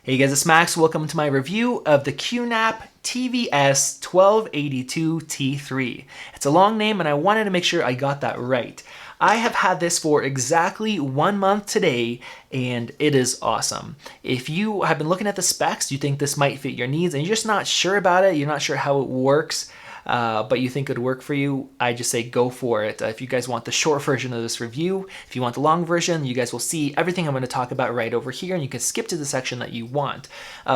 Hey guys, it's Max. Welcome to my review of the Qnap TVS-1282T3. It's a long name and I wanted to make sure I got that right. I have had this for exactly 1 month today and it is awesome. If you have been looking at the specs, you think this might fit your needs and you're just not sure about it, you're not sure how it works, but you think it would work for you, I just say go for it. If you guys want the short version of this review, if you want the long version, you guys will see everything I'm going to talk about right over here, and you can skip to the section that you want.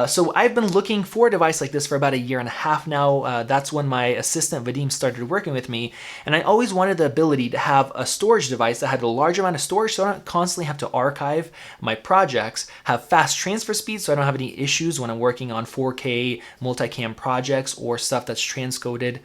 So I've been looking for a device like this for about 1.5 years now. That's when my assistant Vadim started working with me, and I always wanted the ability to have a storage device that had a large amount of storage so I don't constantly have to archive my projects, have fast transfer speed so I don't have any issues when I'm working on 4K multicam projects or stuff that's transcoded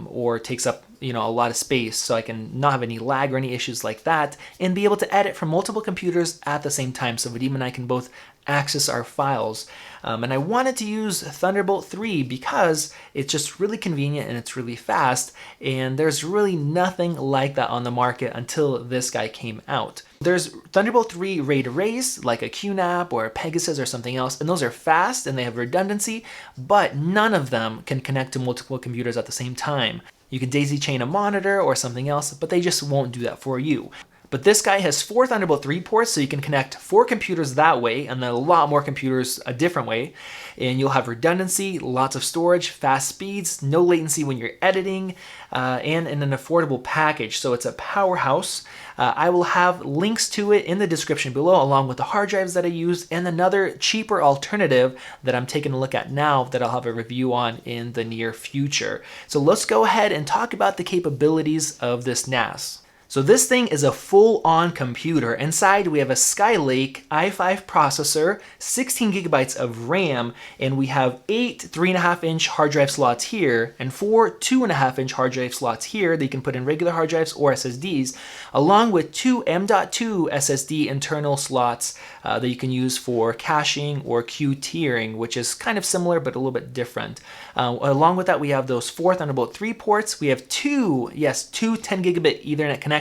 or takes up a lot of space, so I can not have any lag or any issues like that, and be able to edit from multiple computers at the same time so Vadim and I can both access our files. And I wanted to use Thunderbolt 3 because it's just really convenient and it's really fast, and there's really nothing like that on the market until this guy came out. There's Thunderbolt 3 RAID arrays like a Qnap or a Pegasus or something else, and those are fast and they have redundancy, but none of them can connect to multiple computers at the same time. You can daisy chain a monitor or something else, but they just won't do that for you. But this guy has 4 Thunderbolt 3 ports, so you can connect 4 computers that way, and then a lot more computers a different way. And you'll have redundancy, lots of storage, fast speeds, no latency when you're editing, and in an affordable package. So it's a powerhouse. I will have links to it in the description below, along with the hard drives that I use, and another cheaper alternative that I'm taking a look at now that I'll have a review on in the near future. So let's go ahead and talk about the capabilities of this NAS. So this thing is a full-on computer. Inside we have a Skylake i5 processor, 16 gigabytes of RAM, and we have 8 3.5-inch hard drive slots here and 4 2.5-inch hard drive slots here that you can put in regular hard drives or SSDs, along with 2 M.2 SSD internal slots that you can use for caching or queue tiering, which is kind of similar but a little bit different. Along with that, we have those 4 Thunderbolt 3 ports. We have two 10 gigabit Ethernet connections,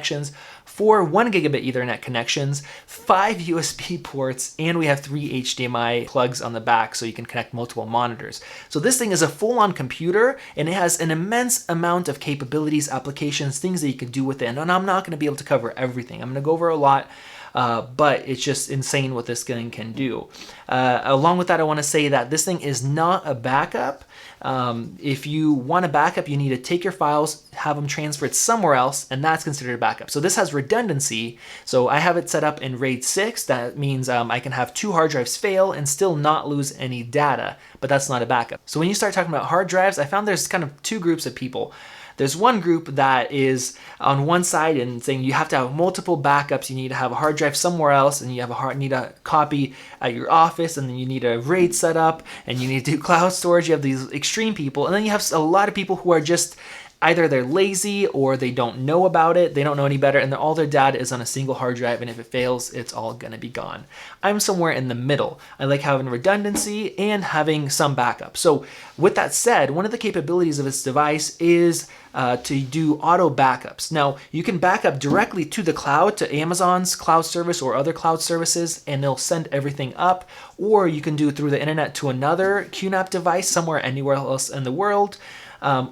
4 1 gigabit Ethernet connections, 5 USB ports, and we have 3 HDMI plugs on the back so you can connect multiple monitors. So this thing is a full-on computer, and it has an immense amount of capabilities, applications, things that you can do with it. And I'm not going to be able to cover everything. I'm going to go over a lot. But it's just insane what this thing can do. Along with that, I want to say that this thing is not a backup. If you want a backup, you need to take your files, have them transferred somewhere else, and that's considered a backup. So this has redundancy. So I have it set up in RAID 6. That means I can have 2 hard drives fail and still not lose any data, but that's not a backup. So when you start talking about hard drives, I found there's kind of 2 groups of people. There's one group that is on one side and saying you have to have multiple backups. You need to have a hard drive somewhere else, and you have need a copy at your office, and then you need a RAID setup, and you need to do cloud storage. You have these extreme people, and then you have a lot of people who are just either they're lazy or they don't know about it, they don't know any better, and all their data is on a single hard drive, and if it fails, it's all gonna be gone. I'm somewhere in the middle. I like having redundancy and having some backup. So with that said, one of the capabilities of this device is to do auto backups. Now, you can back up directly to the cloud, to Amazon's cloud service or other cloud services, and they'll send everything up, or you can do it through the internet to another Qnap device somewhere anywhere else in the world.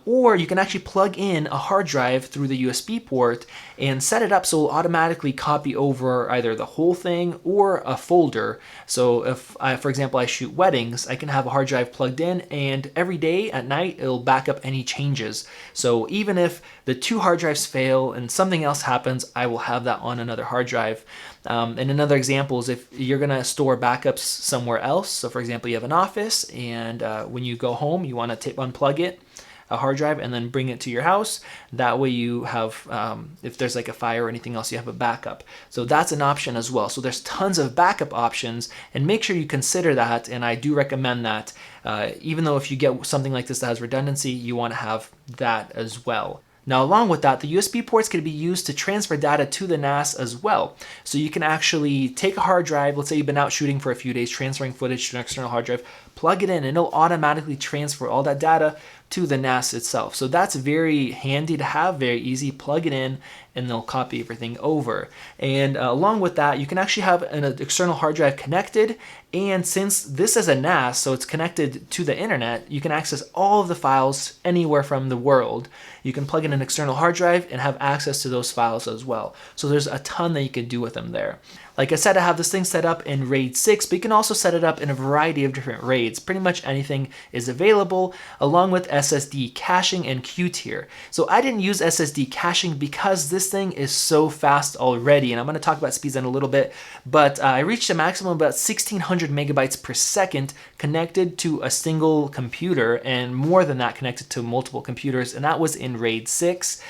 Or you can actually plug in a hard drive through the USB port and set it up so it'll automatically copy over either the whole thing or a folder. So if, for example, I shoot weddings, I can have a hard drive plugged in, and every day at night it'll back up any changes. So even if the 2 hard drives fail and something else happens, I will have that on another hard drive. And another example is if you're going to store backups somewhere else. So for example, you have an office, and when you go home, you want to unplug it, a hard drive, and then bring it to your house. That way you have, if there's like a fire or anything else, you have a backup. So that's an option as well. So there's tons of backup options, and make sure you consider that, and I do recommend that. Even though if you get something like this that has redundancy, you want to have that as well. Now, along with that, the USB ports can be used to transfer data to the NAS as well. So you can actually take a hard drive, let's say you've been out shooting for a few days, transferring footage to an external hard drive, plug it in, and it'll automatically transfer all that data to the NAS itself. So that's very handy to have, very easy, plug it in and they'll copy everything over. And along with that, you can actually have an external hard drive connected, and since this is a NAS, so it's connected to the internet, you can access all of the files anywhere from the world. You can plug in an external hard drive and have access to those files as well. So there's a ton that you can do with them there. Like I said, I have this thing set up in RAID 6, but you can also set it up in a variety of different RAIDs. Pretty much anything is available, along with SSD caching and Qtier. So I didn't use SSD caching because this thing is so fast already, and I'm going to talk about speeds in a little bit, but I reached a maximum of about 1600 megabytes per second connected to a single computer, and more than that connected to multiple computers, and that was in RAID 6.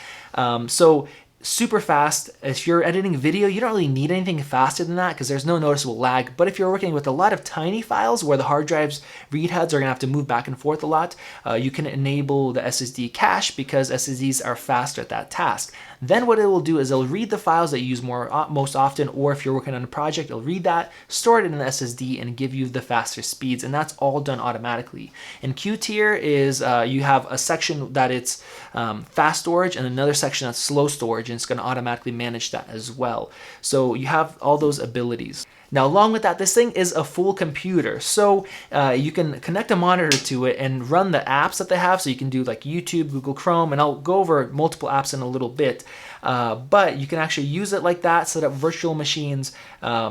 So super fast. If you're editing video, you don't really need anything faster than that because there's no noticeable lag. But if you're working with a lot of tiny files where the hard drive's read heads are going to have to move back and forth a lot, you can enable the SSD cache because SSDs are faster at that task. Then what it will do is it'll read the files that you use most often, or if you're working on a project, it'll read that, store it in an SSD, and give you the faster speeds, and that's all done automatically. In Qtier is you have a section that it's fast storage and another section that's slow storage, and it's going to automatically manage that as well. So you have all those abilities. Now, along with that, this thing is a full computer. So you can connect a monitor to it and run the apps that they have. So you can do like YouTube, Google Chrome, and I'll go over multiple apps in a little bit. But you can actually use it like that, set up virtual machines.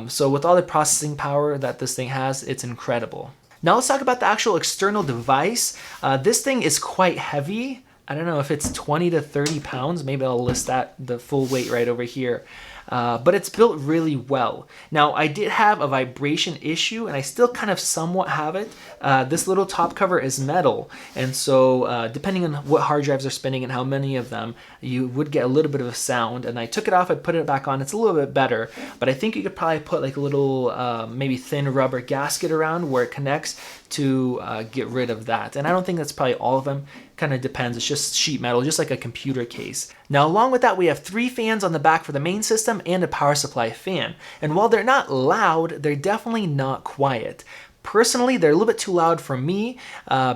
So with all the processing power that this thing has, it's incredible. Now let's talk about the actual external device. This thing is quite heavy. I don't know if it's 20 to 30 pounds. Maybe I'll list that, the full weight right over here. But it's built really well. Now, I did have a vibration issue, and I still kind of somewhat have it. This little top cover is metal, and so depending on what hard drives are spinning and how many of them, you would get a little bit of a sound. And I took it off, I put it back on. It's a little bit better, but I think you could probably put like a little maybe thin rubber gasket around where it connects to get rid of that. And I don't think that's probably all of them. Kind of depends. It's just sheet metal, just like a computer case. Now, along with that, we have 3 fans on the back for the main system and a power supply fan. And while they're not loud, they're definitely not quiet. Personally, they're a little bit too loud for me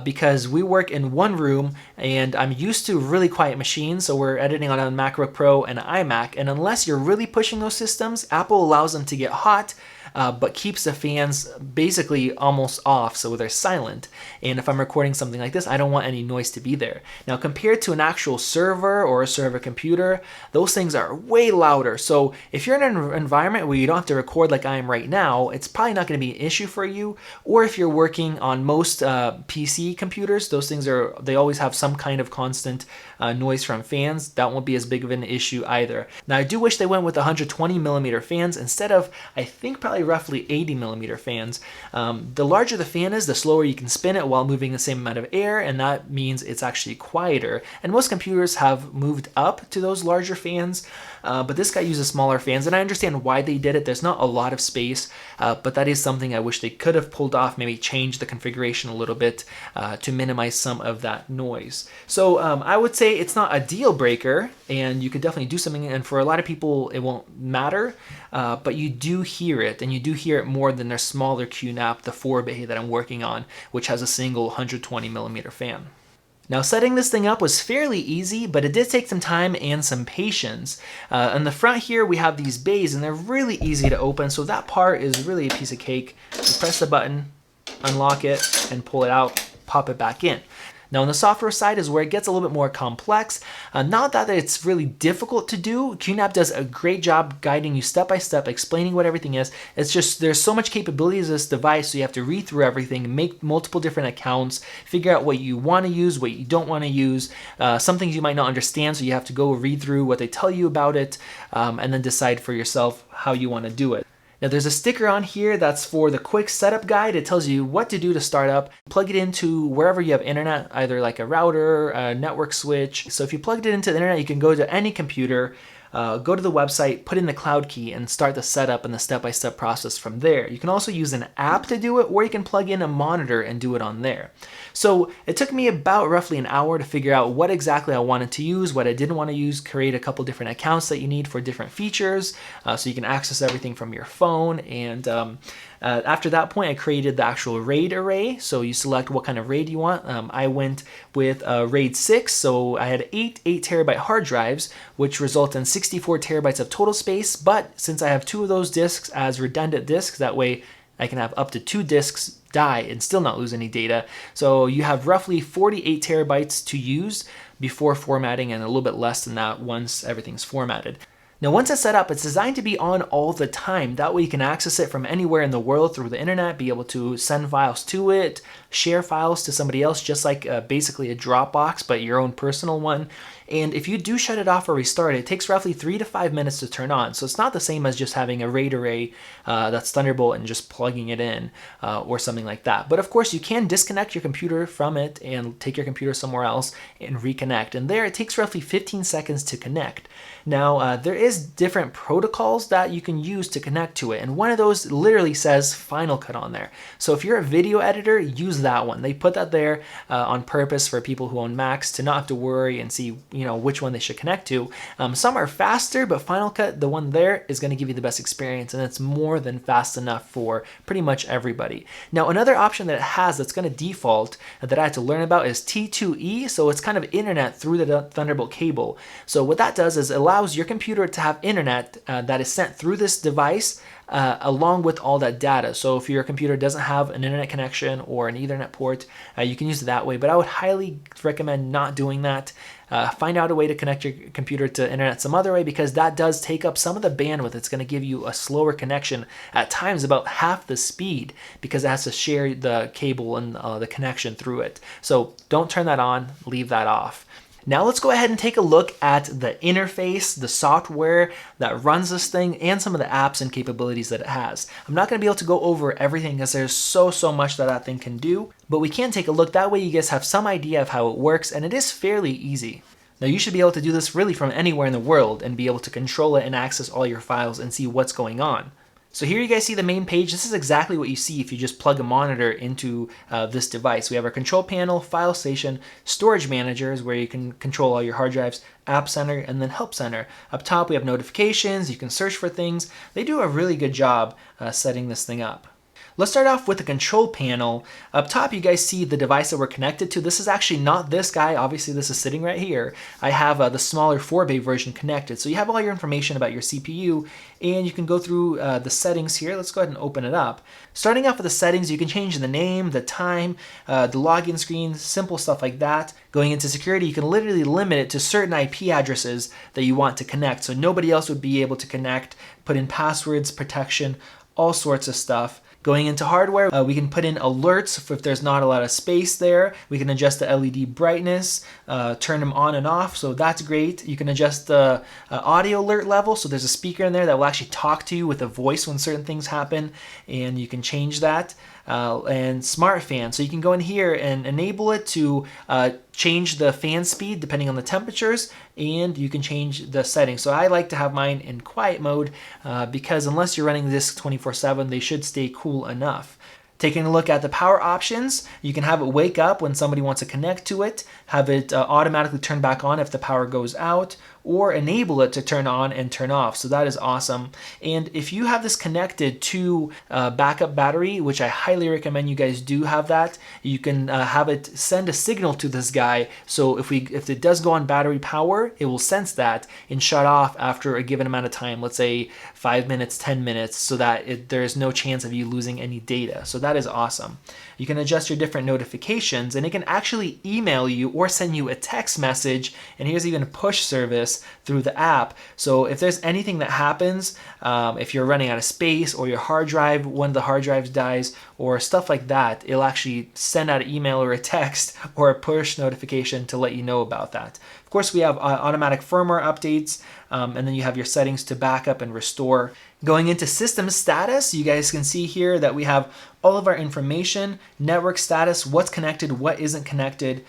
because we work in one room and I'm used to really quiet machines. So we're editing on a Macbook Pro and an iMac. And unless you're really pushing those systems, Apple allows them to get hot, but keeps the fans basically almost off, so they're silent. And if I'm recording something like this, I don't want any noise to be there. Now, compared to an actual server or a server computer, those things are way louder. So if you're in an environment where you don't have to record like I am right now, it's probably not going to be an issue for you. Or if you're working on most PC computers, those things they always have some kind of constant noise from fans. That won't be as big of an issue either. Now, I do wish they went with 120 millimeter fans instead of, I think, probably roughly 80 millimeter fans. The larger the fan is, the slower you can spin it while moving the same amount of air, and that means it's actually quieter. And most computers have moved up to those larger fans, but this guy uses smaller fans, and I understand why they did it. There's not a lot of space, but that is something I wish they could have pulled off, maybe change the configuration a little bit to minimize some of that noise. So I would say it's not a deal breaker, and you could definitely do something, and for a lot of people it won't matter, but you do hear it, and you do hear it more than their smaller Qnap, the 4-bay that I'm working on, which has a single 120 millimeter fan. Now, setting this thing up was fairly easy, but it did take some time and some patience. On the front here, we have these bays, and they're really easy to open, so that part is really a piece of cake. You press the button, unlock it, and pull it out, pop it back in. Now, on the software side is where it gets a little bit more complex. Not that it's really difficult to do. Qnap does a great job guiding you step by step, explaining what everything is. It's just there's so much capabilities of this device, so you have to read through everything, make multiple different accounts, figure out what you want to use, what you don't want to use. Some things you might not understand, so you have to go read through what they tell you about it, and then decide for yourself how you want to do it. Now, there's a sticker on here that's for the quick setup guide. It tells you what to do to start up. Plug it into wherever you have internet, either like a router, a network switch. So if you plugged it into the internet, you can go to any computer, go to the website, put in the cloud key, and start the setup and the step-by-step process from there. You can also use an app to do it, or you can plug in a monitor and do it on there. So it took me about roughly an hour to figure out what exactly I wanted to use, what I didn't want to use, create a couple different accounts that you need for different features, so you can access everything from your phone, and After that point, I created the actual RAID array. So you select what kind of RAID you want. I went with RAID 6, so I had 8 terabyte hard drives, which result in 64 terabytes of total space. But since I have 2 of those disks as redundant disks, that way I can have up to 2 disks die and still not lose any data. So you have roughly 48 terabytes to use before formatting, and a little bit less than that once everything's formatted. Now, once it's set up, it's designed to be on all the time. That way you can access it from anywhere in the world through the internet, be able to send files to it, share files to somebody else, just like basically a Dropbox, but your own personal one. And if you do shut it off or restart it, it takes roughly 3 to 5 minutes to turn on. So it's not the same as just having a RAID array that's Thunderbolt and just plugging it in or something like that. But of course, you can disconnect your computer from it and take your computer somewhere else and reconnect. And there, it takes roughly 15 seconds to connect. Now, there is different protocols that you can use to connect to it, and one of those literally says Final Cut on there. So if you're a video editor, use that one. They put that there on purpose for people who own Macs to not have to worry and see, which one they should connect to. Some are faster, but Final Cut, the one there, is going to give you the best experience, and it's more than fast enough for pretty much everybody. Now, another option that it has that's going to default that I had to learn about is T2E. So it's kind of internet through the Thunderbolt cable. So what that does is it allows your computer to have internet that is sent through this device along with all that data. So if your computer doesn't have an internet connection or an Ethernet port, you can use it that way. But I would highly recommend not doing that. Find out a way to connect your computer to internet some other way, because that does take up some of the bandwidth. It's going to give you a slower connection, at times about half the speed, because it has to share the cable and the connection through it. So don't turn that on, leave that off. Now let's go ahead and take a look at the interface, the software that runs this thing, and some of the apps and capabilities that it has. I'm not going to be able to go over everything because there's so much that thing can do, but we can take a look. That way you guys have some idea of how it works, and it is fairly easy. Now you should be able to do this really from anywhere in the world and be able to control it and access all your files and see what's going on. So here you guys see the main page. This is exactly what you see if you just plug a monitor into this device. We have our control panel, file station, storage managers where you can control all your hard drives, app center, and then help center. Up top we have notifications, you can search for things. They do a really good job setting this thing up. Let's start off with the control panel. Up top, you guys see the device that we're connected to. This is actually not this guy. Obviously, this is sitting right here. I have the smaller 4-bay version connected. So you have all your information about your CPU, and you can go through the settings here. Let's go ahead and open it up. Starting off with the settings, you can change the name, the time, the login screen, simple stuff like that. Going into security, you can literally limit it to certain IP addresses that you want to connect. So nobody else would be able to connect, put in passwords, protection, all sorts of stuff. Going into hardware, we can put in alerts for if there's not a lot of space there. We can adjust the LED brightness, turn them on and off, so that's great. You can adjust the audio alert level, so there's a speaker in there that will actually talk to you with a voice when certain things happen, and you can change that. And smart fan, so you can go in here and enable it to change the fan speed depending on the temperatures, and you can change the settings. So I like to have mine in quiet mode because unless you're running this 24/7, they should stay cool enough. Taking a look at the power options, you can have it wake up when somebody wants to connect to it, have it automatically turn back on if the power goes out, or enable it to turn on and turn off. So that is awesome. And if you have this connected to a backup battery, which I highly recommend you guys do have that, you can have it send a signal to this guy. So if it does go on battery power, it will sense that and shut off after a given amount of time, let's say 5 minutes, 10 minutes, so that there is no chance of you losing any data. So that is awesome. You can adjust your different notifications, and it can actually email you or send you a text message, and here's even a push service through the app. So if there's anything that happens, if you're running out of space or your hard drive, one of the hard drives dies or stuff like that, it'll actually send out an email or a text or a push notification to let you know about that. Of course, we have automatic firmware updates, and then you have your settings to backup and restore. Going into system status, you guys can see here that we have all of our information, network status, what's connected, what isn't connected.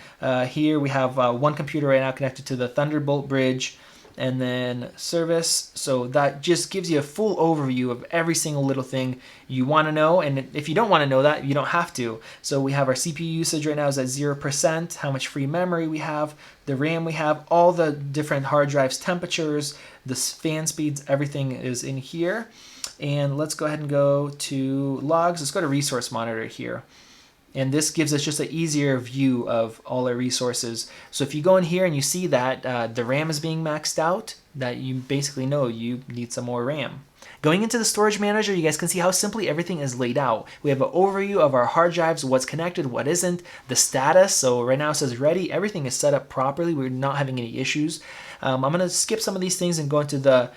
Here we have one computer right now connected to the Thunderbolt bridge, and then service. So that just gives you a full overview of every single little thing you want to know. And if you don't want to know that, you don't have to. So we have our CPU usage right now is at 0%, how much free memory we have, the RAM we have, all the different hard drives temperatures, the fan speeds, everything is in here. And let's go ahead and go to logs. Let's go to resource monitor here. And this gives us just an easier view of all our resources. So if you go in here and you see that the RAM is being maxed out, that you basically know you need some more RAM. Going into the storage manager, you guys can see how simply everything is laid out. We have an overview of our hard drives, what's connected, what isn't, the status. So right now it says ready. Everything is set up properly. We're not having any issues. I'm going to skip some of these things and go into the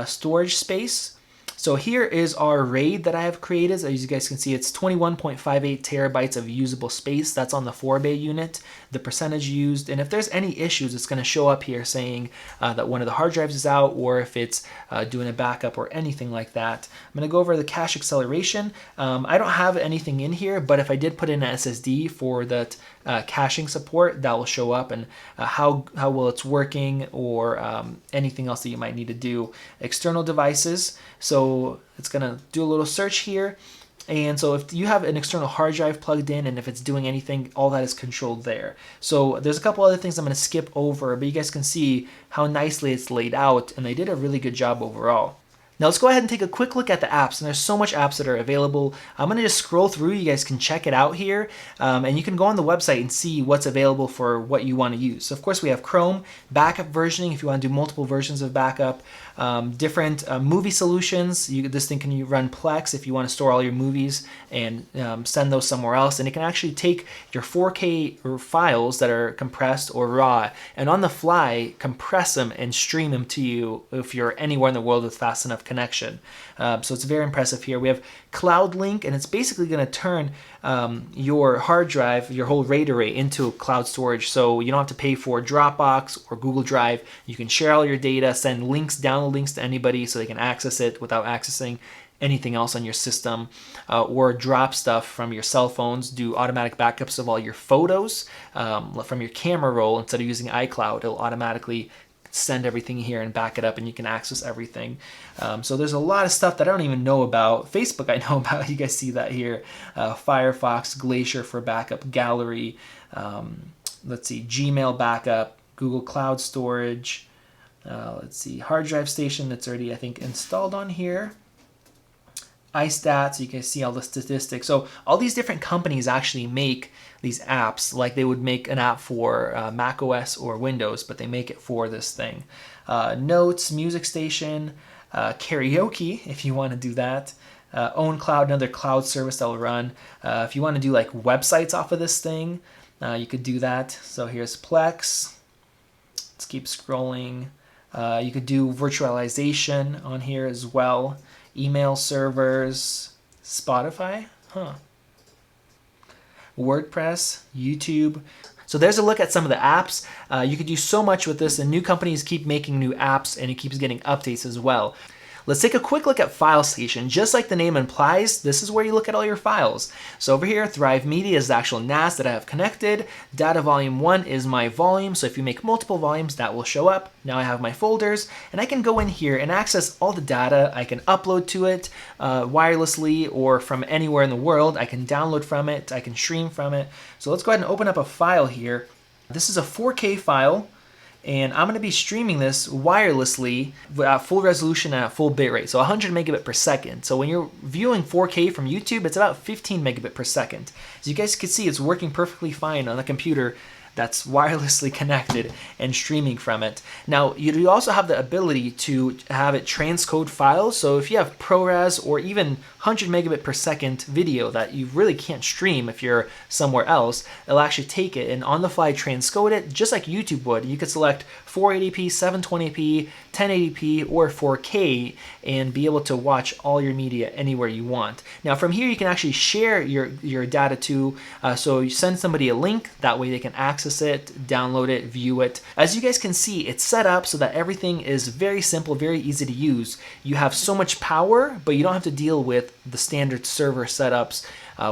storage space. So here is our RAID that I have created. As you guys can see, it's 21.58 terabytes of usable space. That's on the 4-bay unit, the percentage used. And if there's any issues, it's going to show up here saying that one of the hard drives is out, or if it's doing a backup or anything like that. I'm going to go over the cache acceleration. I don't have anything in here, but if I did put in an SSD for that caching support, that will show up, and how well it's working, or anything else that you might need to do. External devices. So it's going to do a little search here. And so if you have an external hard drive plugged in, and if it's doing anything, all that is controlled there. So there's a couple other things I'm going to skip over, but you guys can see how nicely it's laid out, and they did a really good job overall. Now let's go ahead and take a quick look at the apps, and there's so much apps that are available. I'm going to just scroll through. You guys can check it out here, and you can go on the website and see what's available for what you want to use. So of course we have Chrome, backup versioning if you want to do multiple versions of backup, different movie solutions. This thing can run Plex if you want to store all your movies and send those somewhere else, and it can actually take your 4K files that are compressed or raw, and on the fly compress them and stream them to you if you're anywhere in the world with fast enough connection. So it's very impressive here. We have Cloud Link, and it's basically going to turn your hard drive, your whole RAID array, into cloud storage. So you don't have to pay for Dropbox or Google Drive. You can share all your data, send links, download links to anybody so they can access it without accessing anything else on your system, or drop stuff from your cell phones, do automatic backups of all your photos from your camera roll. Instead of using iCloud, it'll automatically send everything here and back it up, and you can access everything. So there's a lot of stuff that I don't even know about. Facebook I know about. You guys see that here. Firefox, Glacier for backup, gallery, let's see, Gmail backup, Google Cloud Storage, let's see, hard drive station that's already I think installed on here. iStats, so you can see all the statistics. So all these different companies actually make these apps, like they would make an app for Mac OS or Windows, but they make it for this thing. Notes, music station, karaoke, if you want to do that. Own Cloud, another cloud service that will run. If you want to do like websites off of this thing, you could do that. So here's Plex. Let's keep scrolling. You could do virtualization on here as well. Email servers, Spotify, WordPress, YouTube. So there's a look at some of the apps. You could do so much with this, and new companies keep making new apps, and it keeps getting updates as well. Let's take a quick look at File Station. Just like the name implies, this is where you look at all your files. So over here, Thrive Media is the actual NAS that I have connected. Data Volume 1 is my volume, so if you make multiple volumes, that will show up. Now I have my folders, and I can go in here and access all the data. I can upload to it wirelessly or from anywhere in the world. I can download from it. I can stream from it. So let's go ahead and open up a file here. This is a 4K file, and I'm going to be streaming this wirelessly at full resolution and at full bitrate, so 100 megabit per second. So when you're viewing 4K from YouTube, it's about 15 megabit per second. As you guys can see, it's working perfectly fine on a computer that's wirelessly connected and streaming from it. Now, you also have the ability to have it transcode files. So if you have ProRes or even 100 megabit per second video that you really can't stream if you're somewhere else, it'll actually take it and on the fly transcode it just like YouTube would. You could select 480p, 720p, 1080p, or 4K and be able to watch all your media anywhere you want. Now from here you can actually share your data to, so you send somebody a link, that way they can access it, download it, view it. As you guys can see, it's set up so that everything is very simple, very easy to use. You have so much power, but you don't have to deal with the standard server setups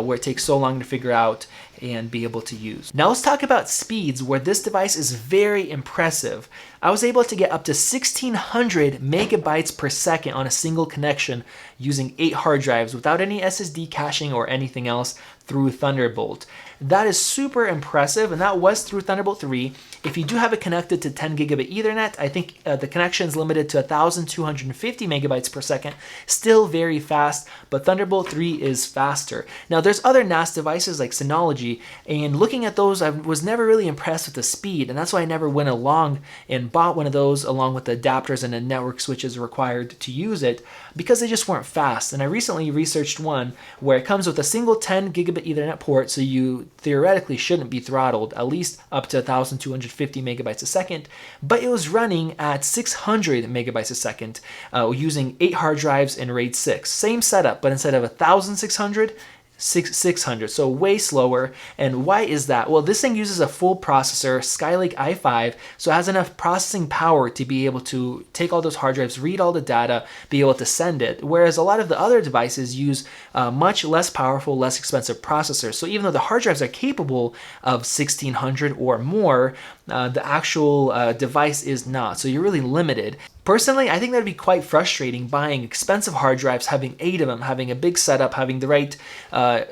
where it takes so long to figure out. and be able to use. Now let's talk about speeds, where this device is very impressive. I was able to get up to 1600 megabytes per second on a single connection using 8 hard drives without any SSD caching or anything else through Thunderbolt. That is super impressive, and that was through Thunderbolt 3. If you do have it connected to 10 gigabit Ethernet, I think the connection is limited to 1250 megabytes per second. Still very fast, but Thunderbolt 3 is faster. Now there's other NAS devices like Synology, and looking at those, I was never really impressed with the speed, and that's why I never went along and bought one of those along with the adapters and the network switches required to use it, because they just weren't fast. And I recently researched one where it comes with a single 10 gigabit Ethernet port, so you theoretically shouldn't be throttled, at least up to 1250 megabytes a second, but it was running at 600 megabytes a second using 8 hard drives in RAID 6. Same setup, but instead of 1600, 600, so way slower. And why is that? Well, this thing uses a full processor, Skylake i5, so it has enough processing power to be able to take all those hard drives, read all the data, be able to send it, whereas a lot of the other devices use much less powerful, less expensive processors. So even though the hard drives are capable of 1600 or more, the actual device is not, so you're really limited. Personally, I think that'd be quite frustrating buying expensive hard drives, having 8 of them, having a big setup, having the right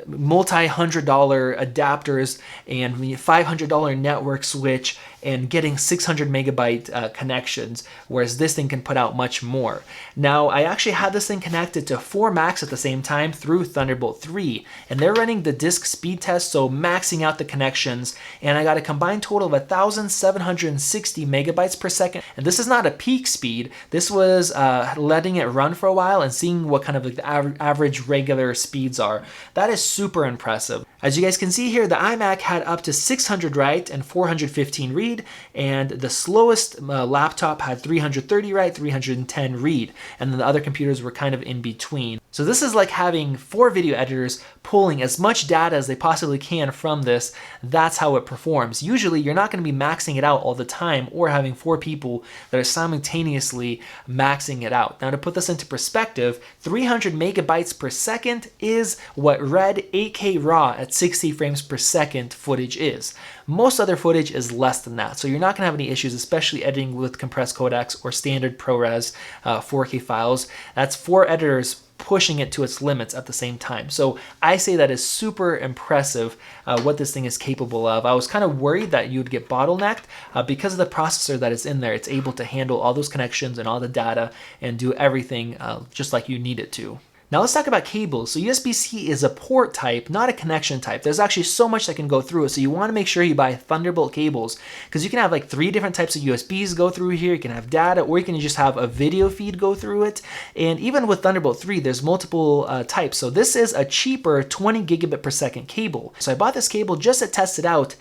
multi-$100 adapters and $500 network switch, and getting 600 megabyte connections, whereas this thing can put out much more. Now, I actually had this thing connected to 4 Macs at the same time through Thunderbolt 3, and they're running the disk speed test, so maxing out the connections, and I got a combined total of 1760 megabytes per second. And this is not a peak speed. This was letting it run for a while and seeing what kind of like the average regular speeds are. That is super impressive. As you guys can see here, the iMac had up to 600 write and 415 read, and the slowest laptop had 330 write, 310 read, and then the other computers were kind of in between. So this is like having 4 video editors pulling as much data as they possibly can from this. That's how it performs. Usually you're not going to be maxing it out all the time or having 4 people that are simultaneously maxing it out. Now, to put this into perspective, 300 megabytes per second is what red 8K RAW at 60 frames per second footage is. Most other footage is less than that, so you're not going to have any issues, especially editing with compressed codecs or standard ProRes 4K files. That's 4 editors pushing it to its limits at the same time. So I say that is super impressive what this thing is capable of. I was kind of worried that you'd get bottlenecked because of the processor that is in there. It's able to handle all those connections and all the data and do everything just like you need it to. Now let's talk about cables. So USB-C is a port type, not a connection type. There's actually so much that can go through it. So you want to make sure you buy Thunderbolt cables, because you can have like 3 different types of USBs go through here. You can have data, or you can just have a video feed go through it. And even with Thunderbolt 3, there's multiple types. So this is a cheaper 20 gigabit per second cable. So I bought this cable just to test it out.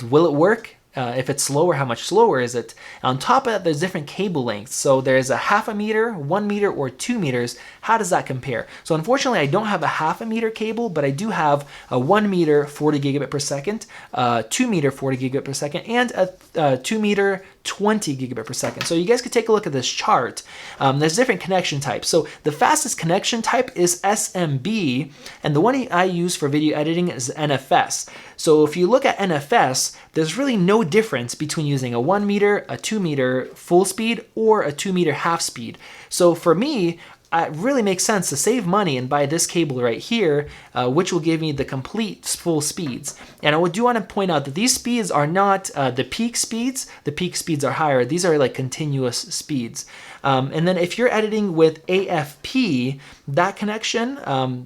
Will it work? If it's slower, how much slower is it? On top of that, there's different cable lengths. So there's a 0.5 meter, 1 meter, or 2 meters. How does that compare? So unfortunately, I don't have a 0.5 meter cable, but I do have a 1 meter 40 gigabit per second, 2 meter 40 gigabit per second, and a 2 meter 20 gigabit per second. So you guys could take a look at this chart. There's different connection types. So the fastest connection type is SMB, and the one I use for video editing is NFS. So if you look at NFS, there's really no difference between using a 1 meter, a 2 meter full speed, or a 2 meter half speed. So for me, it really makes sense to save money and buy this cable right here, which will give me the complete full speeds. And I do want to point out that these speeds are not the peak speeds. The peak speeds are higher. These are like continuous speeds. And then if you're editing with AFP, that connection,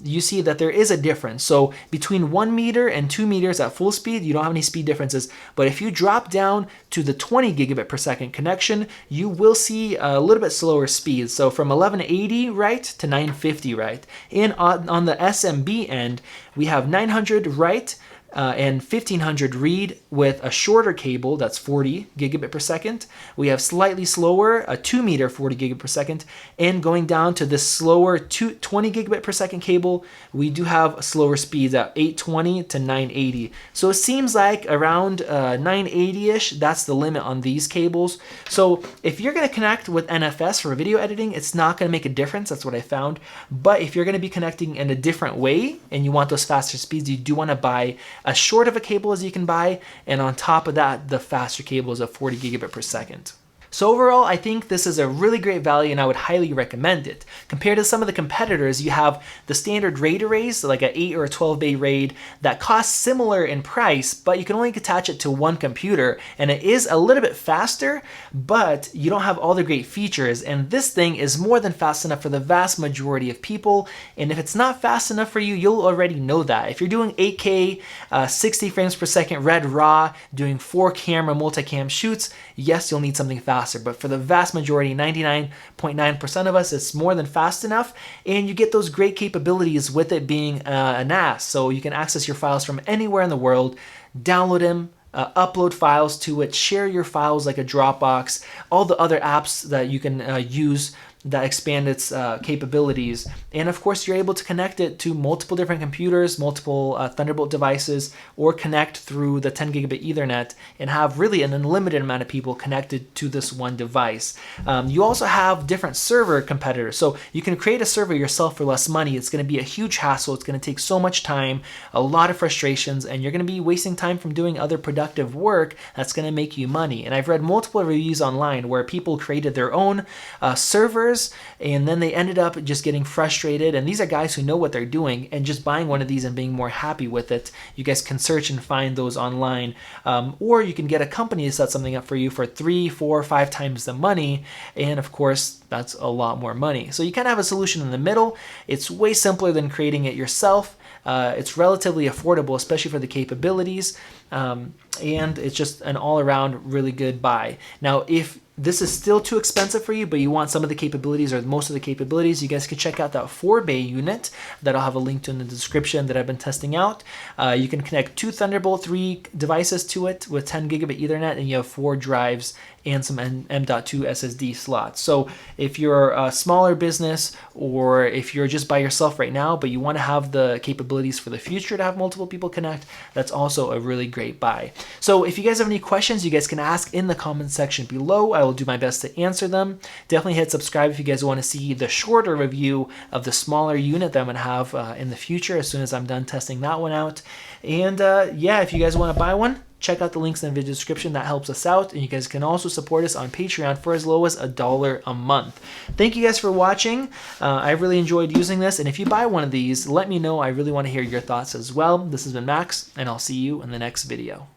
you see that there is a difference. So between 1 meter and 2 meters at full speed, you don't have any speed differences. But if you drop down to the 20 gigabit per second connection, you will see a little bit slower speeds. So from 1180 write to 950 write. And on the SMB end, we have 900 write and 1500 read with a shorter cable that's 40 gigabit per second. We have slightly slower, a 2 meter 40 gigabit per second, and going down to this slower 20 gigabit per second cable, we do have slower speeds at 820 to 980. So it seems like around 980-ish, that's the limit on these cables. So if you're going to connect with NFS for video editing, it's not going to make a difference. That's what I found. But if you're going to be connecting in a different way and you want those faster speeds, you do want to buy as short of a cable as you can buy, and on top of that, the faster cable is a 40 gigabit per second. So overall, I think this is a really great value and I would highly recommend it. Compared to some of the competitors, you have the standard RAID arrays, like an 8 or a 12 bay RAID, that cost similar in price, but you can only attach it to one computer, and it is a little bit faster, but you don't have all the great features, and this thing is more than fast enough for the vast majority of people, and if it's not fast enough for you, you'll already know that. If you're doing 8K, 60 frames per second red raw, doing 4 camera multicam shoots, yes, you'll need something fast. But for the vast majority, 99.9% of us, it's more than fast enough, and you get those great capabilities with it being a NAS. So you can access your files from anywhere in the world, download them, upload files to it, share your files like a Dropbox, all the other apps that you can use that expand its capabilities. And of course, you're able to connect it to multiple different computers, multiple Thunderbolt devices, or connect through the 10 gigabit Ethernet and have really an unlimited amount of people connected to this one device. You also have different server competitors. So you can create a server yourself for less money. It's going to be a huge hassle. It's going to take so much time, a lot of frustrations, and you're going to be wasting time from doing other productive work that's going to make you money. And I've read multiple reviews online where people created their own servers, and then they ended up just getting frustrated, and these are guys who know what they're doing and just buying one of these and being more happy with it. You guys can search and find those online, or you can get a company to set something up for you for 3, 4, 5 times the money, and of course that's a lot more money. So you kind of have a solution in the middle. It's way simpler than creating it yourself. It's relatively affordable, especially for the capabilities, and it's just an all-around really good buy. Now, if this is still too expensive for you, but you want some of the capabilities or most of the capabilities, you guys can check out that 4-bay unit that I'll have a link to in the description that I've been testing out. You can connect 2 Thunderbolt 3 devices to it with 10 gigabit Ethernet, and you have 4 drives and some M.2 SSD slots. So if you're a smaller business, or if you're just by yourself right now, but you want to have the capabilities for the future to have multiple people connect, that's also a really great buy. So if you guys have any questions, you guys can ask in the comment section below. I will do my best to answer them. Definitely hit subscribe if you guys want to see the shorter review of the smaller unit that I'm going to have in the future as soon as I'm done testing that one out. And yeah, if you guys want to buy one, check out the links in the video description. That helps us out, and you guys can also support us on Patreon for as low as $1 a month. Thank you guys for watching. I really enjoyed using this, and if you buy one of these, let me know. I really want to hear your thoughts as well. This has been Max, and I'll see you in the next video.